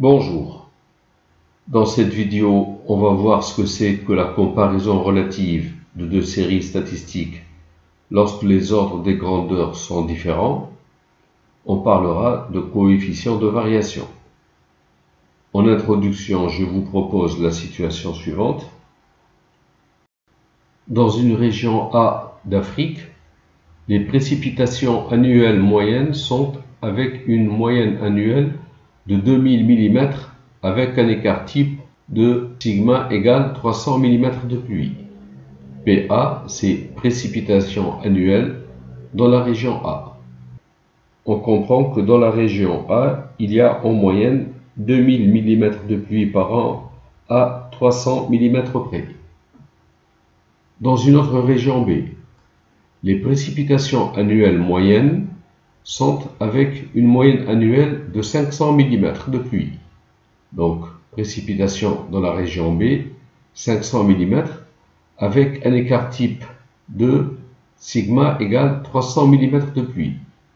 Bonjour, dans cette vidéo, on va voir ce que c'est que la comparaison relative de deux séries statistiques lorsque les ordres des grandeurs sont différents. On parlera de coefficients de variation. En introduction, je vous propose la situation suivante. Dans une région A d'Afrique, les précipitations annuelles moyennes sont avec une moyenne annuelle de 2000 mm avec un écart type de sigma égale 300 mm de pluie. PA, c'est précipitations annuelles dans la région A. On comprend que dans la région A, il y a en moyenne 2000 mm de pluie par an à 300 mm près. Dans une autre région B, les précipitations annuelles moyennes sont avec une moyenne annuelle de 500 mm de pluie. Donc, précipitation dans la région B, 500 mm, avec un écart type de sigma égale 300 mm de pluie.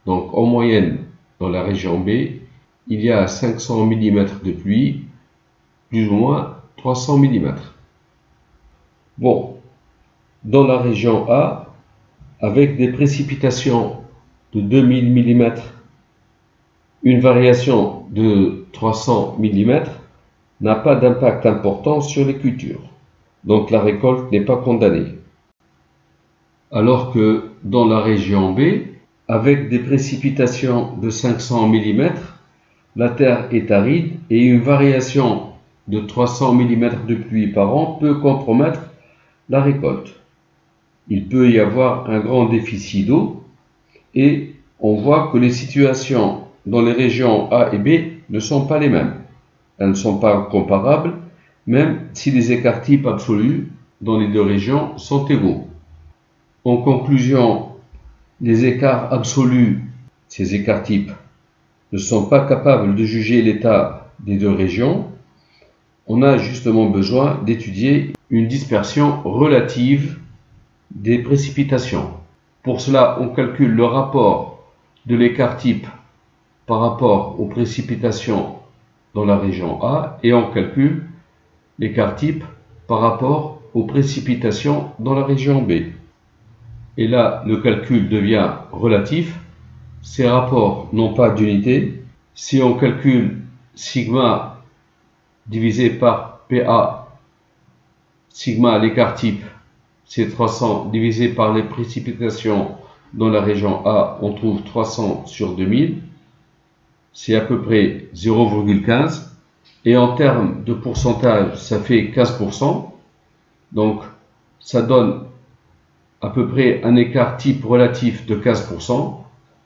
Donc, en moyenne, dans la région B, il y a 500 mm de pluie, plus ou moins 300 mm. Bon, dans la région A, avec des précipitations de 2000 mm, une variation de 300 mm n'a pas d'impact important sur les cultures. Donc la récolte n'est pas condamnée. Alors que dans la région B, avec des précipitations de 500 mm, la terre est aride et une variation de 300 mm de pluie par an peut compromettre la récolte. Il peut y avoir un grand déficit d'eau et on voit que les situations dans les régions A et B ne sont pas les mêmes. Elles ne sont pas comparables, même si les écarts types absolus dans les deux régions sont égaux. En conclusion, les écarts absolus, ces écarts types, ne sont pas capables de juger l'état des deux régions. On a justement besoin d'étudier une dispersion relative des précipitations. Pour cela, on calcule le rapport de l'écart type par rapport aux précipitations dans la région A et on calcule l'écart type par rapport aux précipitations dans la région B. Et là, le calcul devient relatif. Ces rapports n'ont pas d'unité. Si on calcule sigma divisé par PA, sigma l'écart type, c'est 300 divisé par les précipitations dans la région A, on trouve 300 sur 2000. C'est à peu près 0,15. Et en termes de pourcentage, ça fait 15%. Donc, ça donne à peu près un écart type relatif de 15%.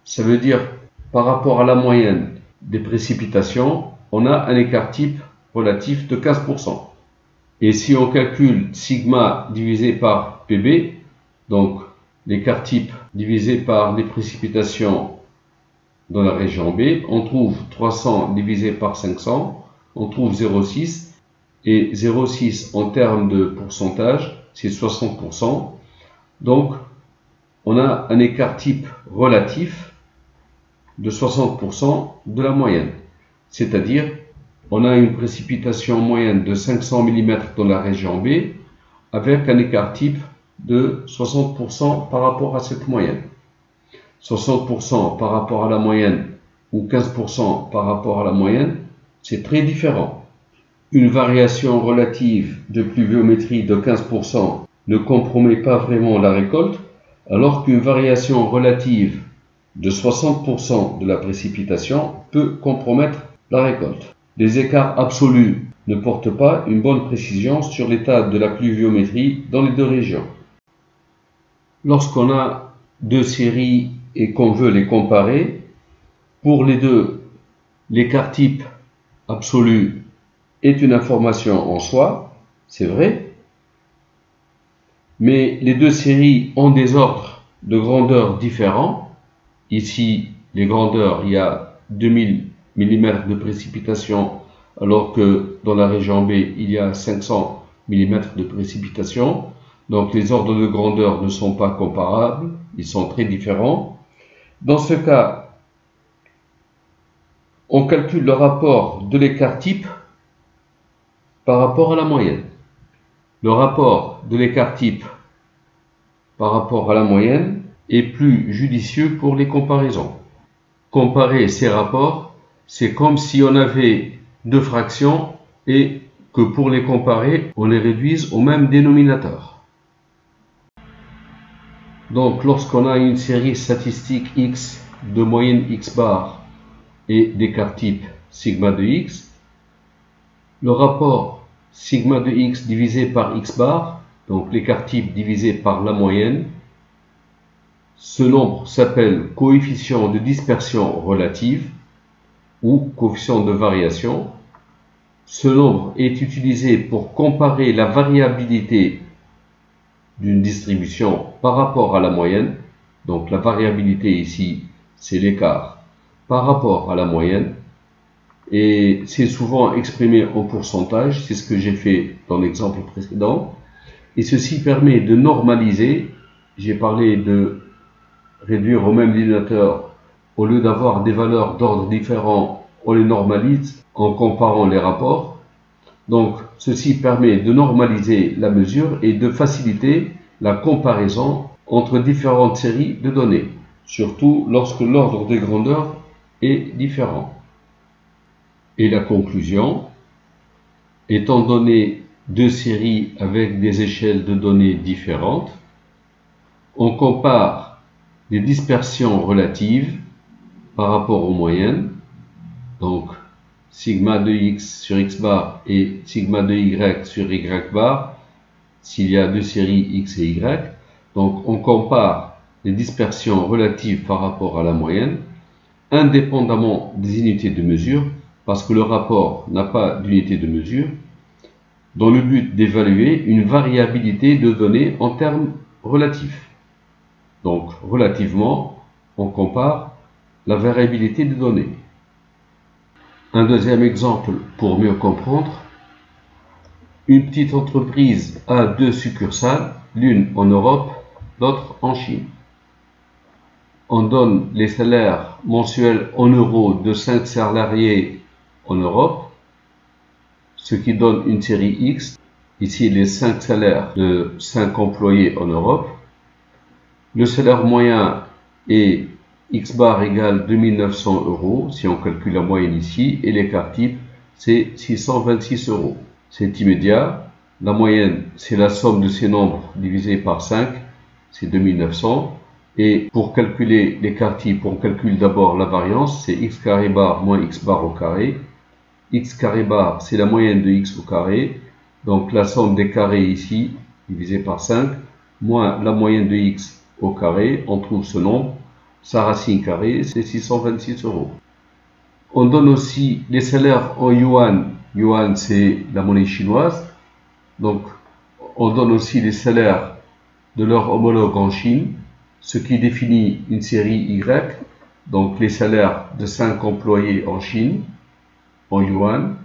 Ça veut dire, par rapport à la moyenne des précipitations, on a un écart type relatif de 15%. Et si on calcule sigma divisé par PB, donc l'écart type divisé par les précipitations dans la région B, on trouve 300 divisé par 500, on trouve 0,6. Et 0,6 en termes de pourcentage, c'est 60%. Donc, on a un écart type relatif de 60% de la moyenne. C'est-à-dire, on a une précipitation moyenne de 500 mm dans la région B avec un écart type de 60% par rapport à cette moyenne. 60% par rapport à la moyenne ou 15% par rapport à la moyenne, c'est très différent. Une variation relative de pluviométrie de 15% ne compromet pas vraiment la récolte, alors qu'une variation relative de 60% de la précipitation peut compromettre la récolte. Les écarts absolus ne portent pas une bonne précision sur l'état de la pluviométrie dans les deux régions. Lorsqu'on a deux séries et qu'on veut les comparer, pour les deux, l'écart type absolu est une information en soi, c'est vrai, mais les deux séries ont des ordres de grandeur différents. Ici, les grandeurs, il y a 2000 mm de précipitation, alors que dans la région B, il y a 500 mm de précipitation. Donc les ordres de grandeur ne sont pas comparables, ils sont très différents. Dans ce cas, On calcule le rapport de l'écart type par rapport à la moyenne. Le rapport de l'écart type par rapport à la moyenne est plus judicieux pour les comparaisons. Comparer ces rapports, c'est comme si on avait deux fractions et que pour les comparer, on les réduise au même dénominateur. Donc, lorsqu'on a une série statistique X de moyenne X bar et d'écart type sigma de X, le rapport sigma de X divisé par X bar, donc l'écart type divisé par la moyenne, ce nombre s'appelle coefficient de dispersion relative ou coefficient de variation. Ce nombre est utilisé pour comparer la variabilité d'une distribution par rapport à la moyenne. Donc la variabilité ici, c'est l'écart par rapport à la moyenne. Et c'est souvent exprimé en pourcentage, c'est ce que j'ai fait dans l'exemple précédent. Et ceci permet de normaliser, j'ai parlé de réduire au même dénominateur, au lieu d'avoir des valeurs d'ordre différent, on les normalise en comparant les rapports. Donc, ceci permet de normaliser la mesure et de faciliter la comparaison entre différentes séries de données, surtout lorsque l'ordre des grandeurs est différent. Et la conclusion, étant donné deux séries avec des échelles de données différentes, on compare les dispersions relatives par rapport aux moyennes, donc sigma de x sur x bar et sigma de y sur y bar, s'il y a deux séries x et y. Donc on compare les dispersions relatives par rapport à la moyenne, indépendamment des unités de mesure, parce que le rapport n'a pas d'unité de mesure, dans le but d'évaluer une variabilité de données en termes relatifs. Donc, relativement, on compare la variabilité des données. Un deuxième exemple pour mieux comprendre. Une petite entreprise a deux succursales, l'une en Europe, l'autre en Chine. On donne les salaires mensuels en euros de 5 salariés en Europe, ce qui donne une série X. Ici, les 5 salaires de 5 employés en Europe. Le salaire moyen est X bar égale 2900 euros, si on calcule la moyenne ici, et l'écart type, c'est 626 euros. C'est immédiat. La moyenne, c'est la somme de ces nombres divisé par 5, c'est 2900. Et pour calculer l'écart type, on calcule d'abord la variance, c'est x carré bar moins x bar au carré. X carré bar, c'est la moyenne de x au carré. Donc la somme des carrés ici, divisé par 5, moins la moyenne de x au carré, on trouve ce nombre, sa racine carrée, c'est 626 euros. On donne aussi les salaires en yuan. Yuan, c'est la monnaie chinoise. Donc, on donne aussi les salaires de leur homologue en Chine, ce qui définit une série Y. Donc, les salaires de 5 employés en Chine, en yuan.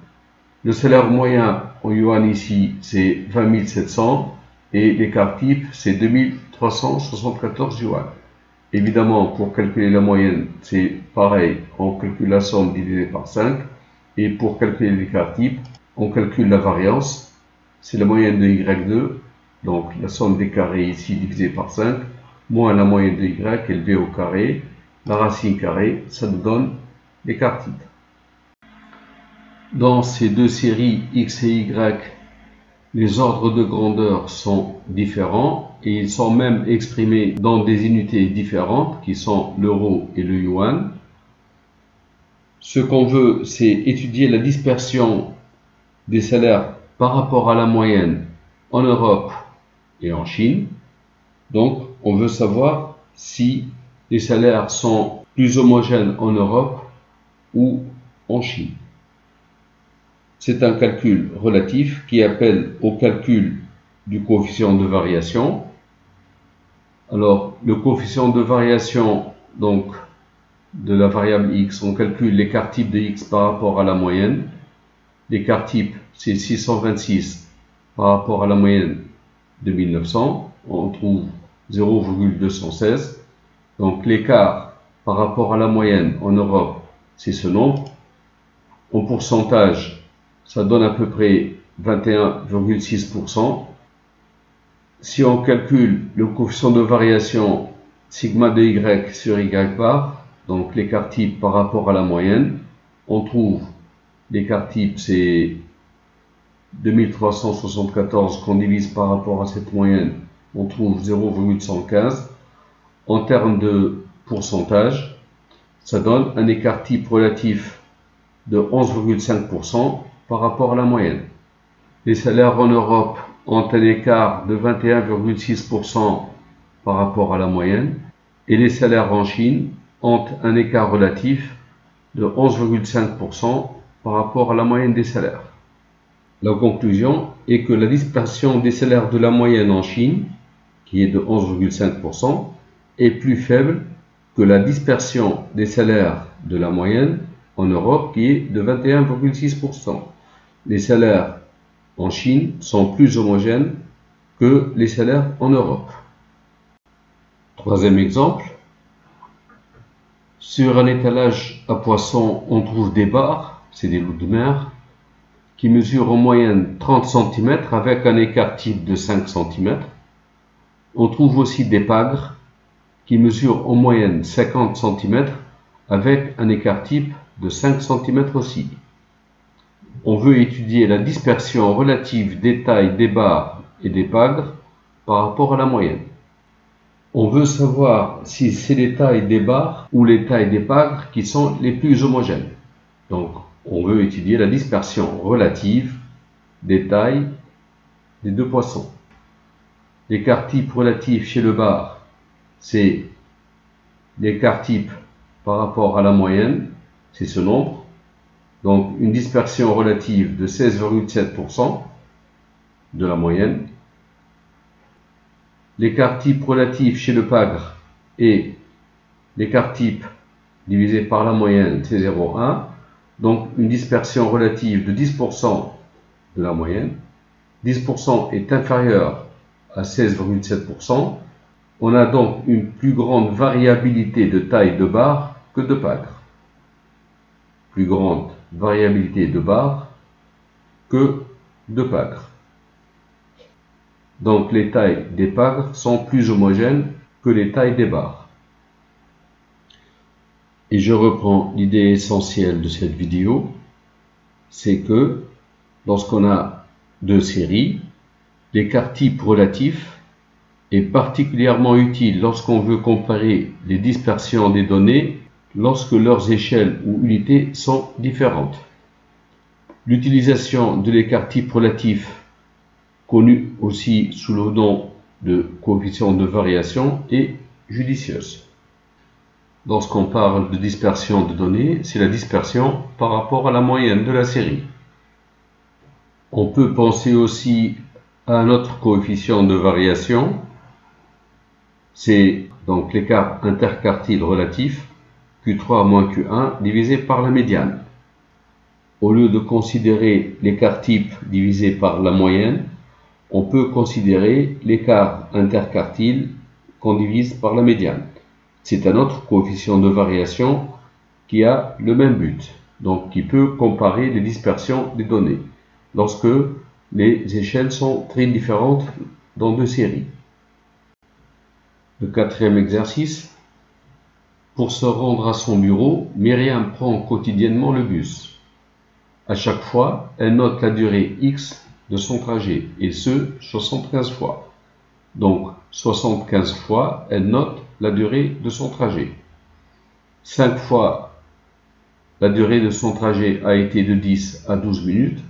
Le salaire moyen en yuan ici, c'est 20 700 et l'écart type, c'est 2374 yuan. Évidemment, pour calculer la moyenne, c'est pareil, on calcule la somme divisée par 5 et pour calculer l'écart type, on calcule la variance, c'est la moyenne de Y2, donc la somme des carrés ici divisée par 5, moins la moyenne de Y élevée au carré, la racine carrée, ça nous donne l'écart type. Dans ces deux séries X et Y, les ordres de grandeur sont différents et ils sont même exprimés dans des unités différentes qui sont l'euro et le yuan. Ce qu'on veut, c'est étudier la dispersion des salaires par rapport à la moyenne en Europe et en Chine. Donc, on veut savoir si les salaires sont plus homogènes en Europe ou en Chine. C'est un calcul relatif qui appelle au calcul du coefficient de variation. Alors, le coefficient de variation donc, de la variable x, on calcule l'écart type de x par rapport à la moyenne. L'écart type, c'est 626 par rapport à la moyenne de 1900. On trouve 0,216. Donc, l'écart par rapport à la moyenne en Europe, c'est ce nombre. En pourcentage, ça donne à peu près 21,6%. Si on calcule le coefficient de variation sigma de y sur y bar, donc l'écart type par rapport à la moyenne, on trouve l'écart type, c'est 2374 qu'on divise par rapport à cette moyenne, on trouve 0,115. En termes de pourcentage, ça donne un écart type relatif de 11,5% par rapport à la moyenne. Les salaires en Europe ont un écart de 21,6% par rapport à la moyenne et les salaires en Chine ont un écart relatif de 11,5% par rapport à la moyenne des salaires. La conclusion est que la dispersion des salaires de la moyenne en Chine, qui est de 11,5%, est plus faible que la dispersion des salaires de la moyenne en Europe, qui est de 21,6%. Les salaires en Chine sont plus homogènes que les salaires en Europe. Troisième exemple. Sur un étalage à poissons, on trouve des bars, c'est des loups de mer, qui mesurent en moyenne 30 cm avec un écart type de 5 cm. On trouve aussi des pagres qui mesurent en moyenne 50 cm avec un écart type de 5 cm aussi. On veut étudier la dispersion relative des tailles des bars et des pagres par rapport à la moyenne. On veut savoir si c'est les tailles des bars ou les tailles des pagres qui sont les plus homogènes. Donc, on veut étudier la dispersion relative des tailles des deux poissons. L'écart type relatif chez le bar, c'est l'écart type par rapport à la moyenne, c'est ce nombre. Donc, une dispersion relative de 16,7% de la moyenne. L'écart type relatif chez le pagre est l'écart type divisé par la moyenne, c'est 0,1. Donc, une dispersion relative de 10% de la moyenne. 10% est inférieur à 16,7%. On a donc une plus grande variabilité de taille de bar que de pagre. Plus grande variabilité de bar que de pagre. Donc les tailles des pagres sont plus homogènes que les tailles des bars. Et je reprends l'idée essentielle de cette vidéo, c'est que lorsqu'on a deux séries, l'écart type relatif est particulièrement utile lorsqu'on veut comparer les dispersions des données lorsque leurs échelles ou unités sont différentes. L'utilisation de l'écart type relatif, connu aussi sous le nom de coefficient de variation, est judicieuse. Lorsqu'on parle de dispersion de données, c'est la dispersion par rapport à la moyenne de la série. On peut penser aussi à un autre coefficient de variation, c'est donc l'écart interquartile relatif, Q3 moins Q1 divisé par la médiane. Au lieu de considérer l'écart type divisé par la moyenne, on peut considérer l'écart interquartile qu'on divise par la médiane. C'est un autre coefficient de variation qui a le même but, donc qui peut comparer les dispersions des données lorsque les échelles sont très différentes dans deux séries. Le quatrième exercice. Pour se rendre à son bureau, Myriam prend quotidiennement le bus. À chaque fois, elle note la durée X de son trajet, et ce, 75 fois. Donc, 75 fois, elle note la durée de son trajet. 5 fois, la durée de son trajet a été de 10 à 12 minutes.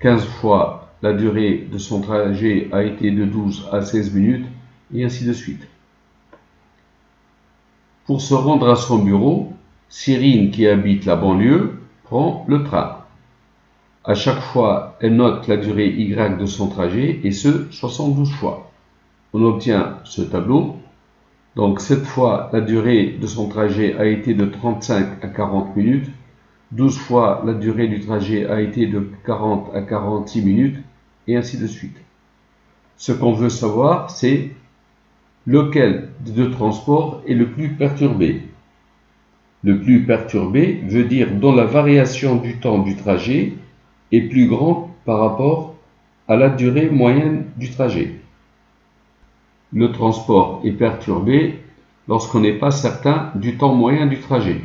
15 fois, la durée de son trajet a été de 12 à 16 minutes, et ainsi de suite. Pour se rendre à son bureau, Cyrine, qui habite la banlieue, prend le train. À chaque fois, elle note la durée Y de son trajet, et ce, 72 fois. On obtient ce tableau. Donc, cette fois, la durée de son trajet a été de 35 à 40 minutes. 12 fois, la durée du trajet a été de 40 à 46 minutes, et ainsi de suite. Ce qu'on veut savoir, c'est lequel des deux transports est le plus perturbé. le plus perturbé veut dire dont la variation du temps du trajet est plus grande par rapport à la durée moyenne du trajet. Le transport est perturbé lorsqu'on n'est pas certain du temps moyen du trajet.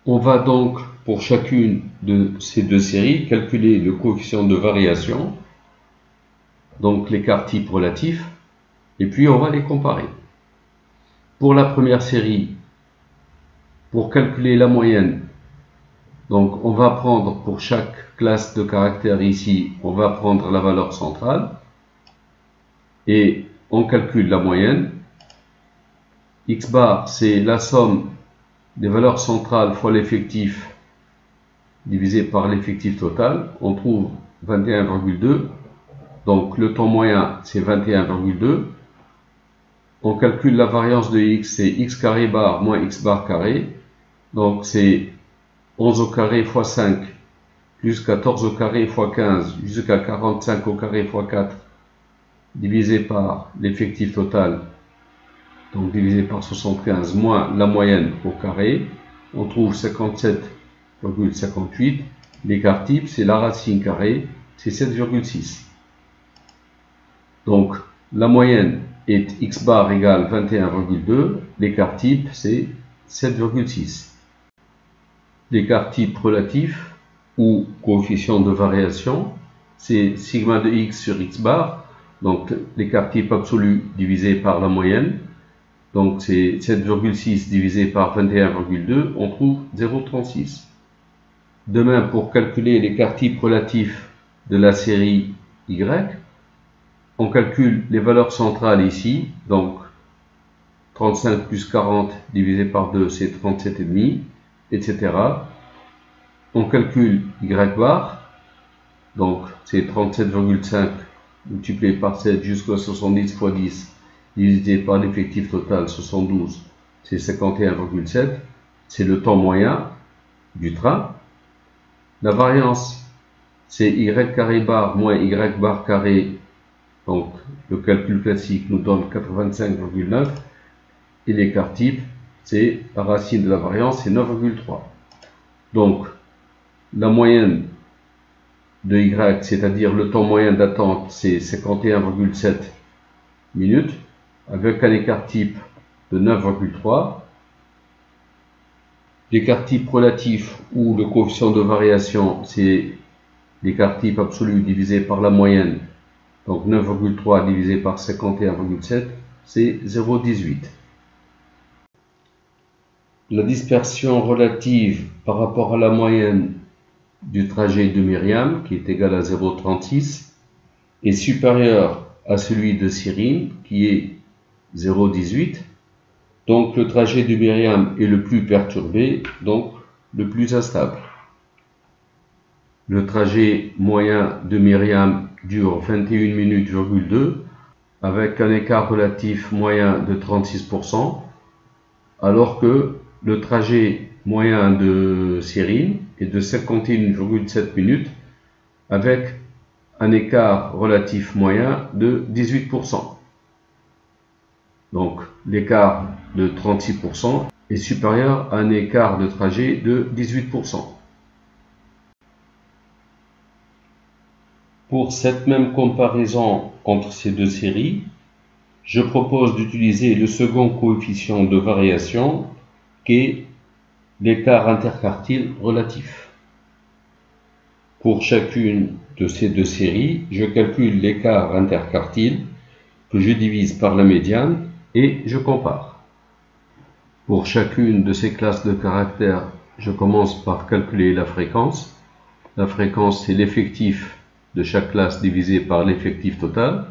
On va donc, pour chacune de ces deux séries, calculer le coefficient de variation, donc l'écart type relatif, et puis on va les comparer. Pour la première série, pour calculer la moyenne, donc on va prendre pour chaque classe de caractères ici, on va prendre la valeur centrale, et on calcule la moyenne. X bar, c'est la somme des valeurs centrales fois l'effectif divisé par l'effectif total. On trouve 21,2. Donc le temps moyen, c'est 21,2. On calcule la variance de x, c'est x carré bar moins x bar carré. Donc c'est 11 au carré fois 5, plus 14 au carré fois 15, jusqu'à 45 au carré fois 4, divisé par l'effectif total, donc divisé par 75, moins la moyenne au carré. On trouve 57,58. L'écart type, c'est la racine carrée, c'est 7,6. Donc, la moyenne est x bar égale 21,2. L'écart type, c'est 7,6. L'écart type relatif, ou coefficient de variation, c'est sigma de x sur x bar. Donc, l'écart type absolu divisé par la moyenne. Donc, c'est 7,6 divisé par 21,2. On trouve 0,36. De même, pour calculer l'écart type relatif de la série Y, on calcule les valeurs centrales ici. Donc, 35 plus 40 divisé par 2, c'est 37,5, etc. On calcule Y bar. Donc, c'est 37,5 multiplié par 7 jusqu'à 70 fois 10 divisé par l'effectif total 72, c'est 51,7. C'est le temps moyen du train. La variance, c'est y carré bar moins y bar carré. Donc, le calcul classique nous donne 85,9. Et l'écart type, c'est la racine de la variance, c'est 9,3. Donc, la moyenne de y, c'est-à-dire le temps moyen d'attente, c'est 51,7 minutes, avec un écart type de 9,3. L'écart type relatif ou le coefficient de variation, c'est l'écart type absolu divisé par la moyenne. Donc 9,3 divisé par 51,7, c'est 0,18. La dispersion relative par rapport à la moyenne du trajet de Myriam, qui est égal à 0,36, est supérieure à celui de Cyrine, qui est 0,18. Donc le trajet de Myriam est le plus perturbé, donc le plus instable. Le trajet moyen de Myriam dure 21 minutes, avec un écart relatif moyen de 36%, alors que le trajet moyen de Cyrine est de 51,7 minutes, avec un écart relatif moyen de 18%. Donc l'écart de 36% est supérieur à un écart de trajet de 18%. Pour cette même comparaison entre ces deux séries, je propose d'utiliser le second coefficient de variation qui est l'écart interquartile relatif. Pour chacune de ces deux séries, je calcule l'écart interquartile que je divise par la médiane et je compare. Pour chacune de ces classes de caractères, je commence par calculer la fréquence. La fréquence, c'est l'effectif de chaque classe divisé par l'effectif total.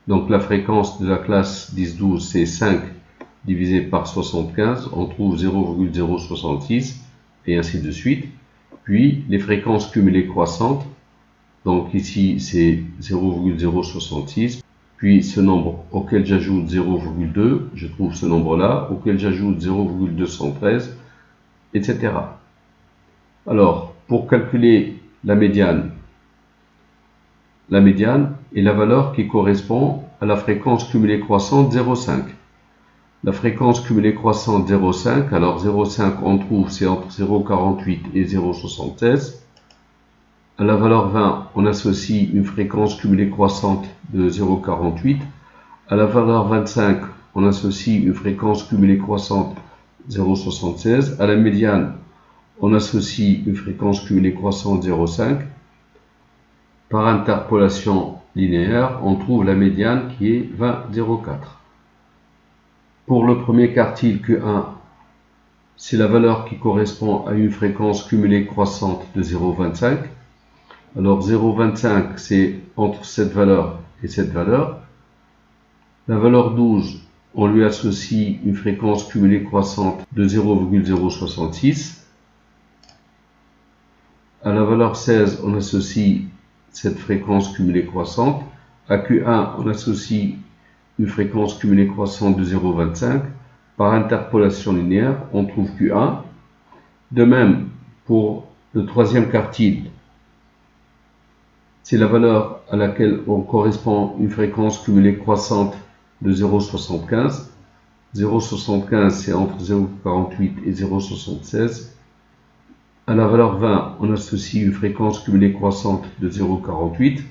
Donc la fréquence de la classe 10-12, c'est 5 divisé par 75, on trouve 0,066 et ainsi de suite. Puis les fréquences cumulées croissantes, donc ici c'est 0,066, puis ce nombre auquel j'ajoute 0,2, je trouve ce nombre-là, auquel j'ajoute 0,213, etc. Alors, pour calculer la médiane est la valeur qui correspond à la fréquence cumulée croissante 0,5. la fréquence cumulée croissante 0,5. Alors 0,5 on trouve c'est entre 0,48 et 0,76. À la valeur 20 on associe une fréquence cumulée croissante de 0,48. À la valeur 25 on associe une fréquence cumulée croissante 0,76. À la médiane on associe une fréquence cumulée croissante 0,5. Par interpolation linéaire, on trouve la médiane qui est 20,04. Pour le premier quartile Q1, c'est la valeur qui correspond à une fréquence cumulée croissante de 0,25. Alors 0,25 c'est entre cette valeur et cette valeur. La valeur 12, on lui associe une fréquence cumulée croissante de 0,066. À la valeur 16, on associe cette fréquence cumulée croissante. À Q1, on associe une fréquence cumulée croissante de 0,25. Par interpolation linéaire, on trouve Q1. De même, pour le troisième quartile, c'est la valeur à laquelle on correspond une fréquence cumulée croissante de 0,75. 0,75, c'est entre 0,48 et 0,76. À la valeur 20, on associe une fréquence cumulée croissante de 0,48.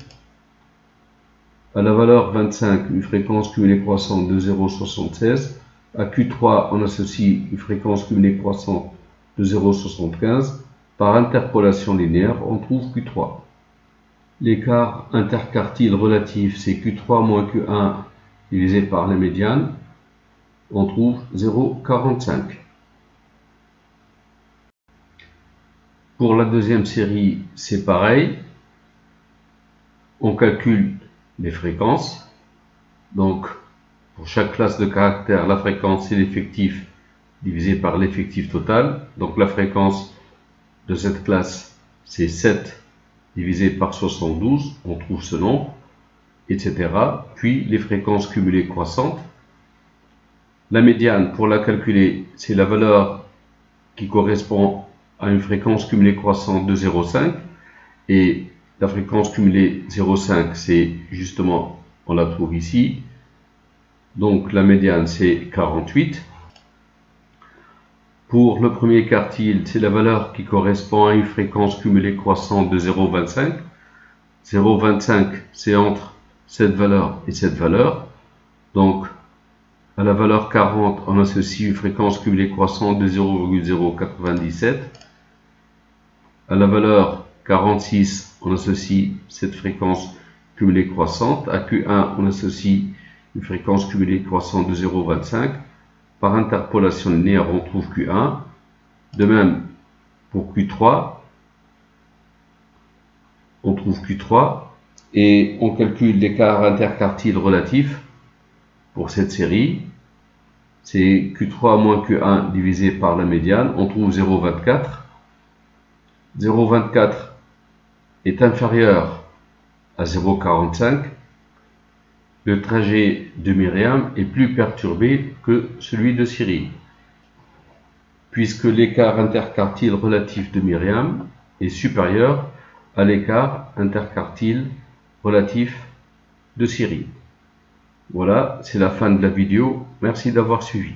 À la valeur 25, une fréquence cumulée croissante de 0,76. À Q3, on associe une fréquence cumulée croissante de 0,75. Par interpolation linéaire, on trouve Q3. L'écart interquartile relatif, c'est Q3 moins Q1 divisé par la médiane. On trouve 0,45. Pour la deuxième série, c'est pareil. On calcule les fréquences. Donc, pour chaque classe de caractères, la fréquence, c'est l'effectif divisé par l'effectif total. Donc, la fréquence de cette classe, c'est 7 divisé par 72. On trouve ce nombre, etc. Puis, les fréquences cumulées croissantes. La médiane, pour la calculer, c'est la valeur qui correspond à une fréquence cumulée croissante de 0,5 et la fréquence cumulée 0,5 c'est justement, on la trouve ici, donc la médiane c'est 48. Pour le premier quartile, c'est la valeur qui correspond à une fréquence cumulée croissante de 0,25. 0,25 c'est entre cette valeur et cette valeur, donc à la valeur 40 on associe une fréquence cumulée croissante de 0,097. À la valeur 46, on associe cette fréquence cumulée croissante. À Q1, on associe une fréquence cumulée croissante de 0,25. Par interpolation linéaire, on trouve Q1. De même, pour Q3, on trouve Q3. Et on calcule l'écart interquartile relatif pour cette série. C'est Q3 moins Q1 divisé par la médiane. On trouve 0,24. 0,24 est inférieur à 0,45. Le trajet de Myriam est plus perturbé que celui de Cyril, puisque l'écart interquartile relatif de Myriam est supérieur à l'écart interquartile relatif de Cyril. Voilà, c'est la fin de la vidéo. Merci d'avoir suivi.